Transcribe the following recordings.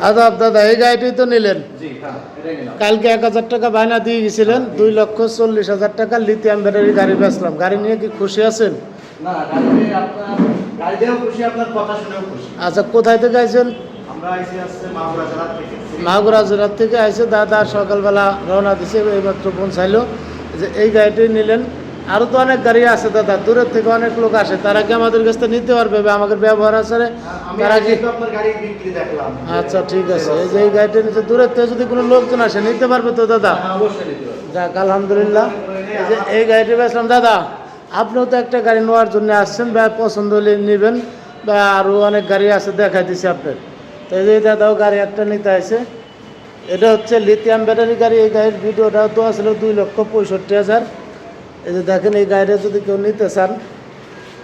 আদাব দাদা, এই গাড়িটি তো নিলেন। জি হ্যাঁ, এটাই নিলাম। কালকে 1000 টাকা বায়না দিয়ে গেছিলেন, 2,40,000 টাকা লিথিয়াম ব্যাটারি গাড়ি বেচলাম। গাড়ি নিয়ে কি খুশি আছেন? না, গাড়িতে আপনার গাড়িতেও খুশি, আপনার কথা শুনেও খুশি। আচ্ছা, কোথায় থেকে আইছেন? আমরা আইসি আসছে মাগুরা জেলা থেকে। মাগুরা জেলার থেকে আইসে দাদা, সকালবেলা রওনা দিছে, এইমাত্র পৌঁছাইলো। যে এই গাড়িটি নিলেন। আরও তো অনেক গাড়ি আছে দাদা, দূরের থেকে অনেক লোক আসে, তারা কি আমাদের কাছ থেকে নিতে পারবে? বা আমাদের ব্যবহার আছে, আমি তারা কি? আজকে আপনার গাড়ি বিক্রি দেখলাম। আচ্ছা ঠিক আছে, এই যে এই গাড়িটা নিচে দূরের থেকে যদি কোনো লোকজন আসে, নিতে পারবে তো দাদা? হ্যাঁ, অবশ্যই নিতে পারবো। যাক আলহামদুলিল্লাহ। এই যে এই গাড়িটি বেচলাম দাদা। আপনিও তো একটা গাড়ি নেওয়ার জন্য আসছেন, বা পছন্দ হলে নেবেন, বা আরও অনেক গাড়ি আছে, দেখাই দিছি আপনার। তো এই যে দাদাও গাড়ি একটা নিতে আসে। এটা হচ্ছে লিথিয়াম ব্যাটারি গাড়ি। এই গাড়ির ভিডিওটাও তো আসলে 2,65,000। এই যে দেখেন, এই গাড়িটা যদি কেউ নিতে চান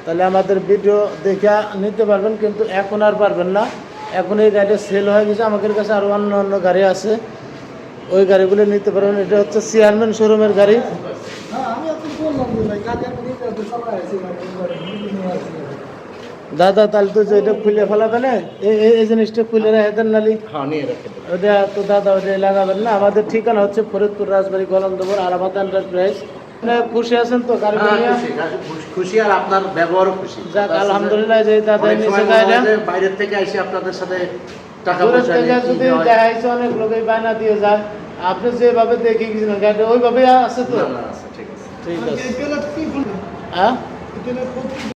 তাহলে আমাদের ভিডিও দেখে নিতে পারবেন, কিন্তু এখন আর পারবেন না। এখন এই গাড়িটা সেল হয়ে গেছে। আমাদের কাছে আরও অন্য অন্য গাড়ি আছে, ওই গাড়িগুলো নিতে পারবেন। এটা হচ্ছে চেয়ারম্যান শোরুমের গাড়ি। দাদা তাহলে তো যে এটা খুলে ফেলাবেন, এই জিনিসটা খুলে রাখেন নালি। হ্যাঁ, নিয়ে রাখতে পারবো। ওটা তো দাদা ওটা লাগাবেন না। আমাদের ঠিকানা হচ্ছে ফরিদপুর রাজবাড়ি গলন্দপুর আরাফাত এন্টারপ্রাইজ। খুশি আছেন তো গাড়ি হ্যাঁ, নিয়ে? খুশি, আর আপনার ব্যবহারও খুশি। যাক আলহামদুলিল্লাহ। যে দাদা অনেক নিচে সময় মনে গাড়িটা হয় যে বাইরের থেকে এসে আপনাদের সাথে টাকা দূরের পয়সা থেকে নিয়ে যদি কি হয়। দেখাইছে, অনেক লোকই বায়না দিয়ে যায়। আপনি যেভাবে দেখে গেছিলেন গাড়িটা ওইভাবেই আছে তো? না, না, আচ্ছা, ঠিক আছে। ঠিক আছে। হ্যাঁ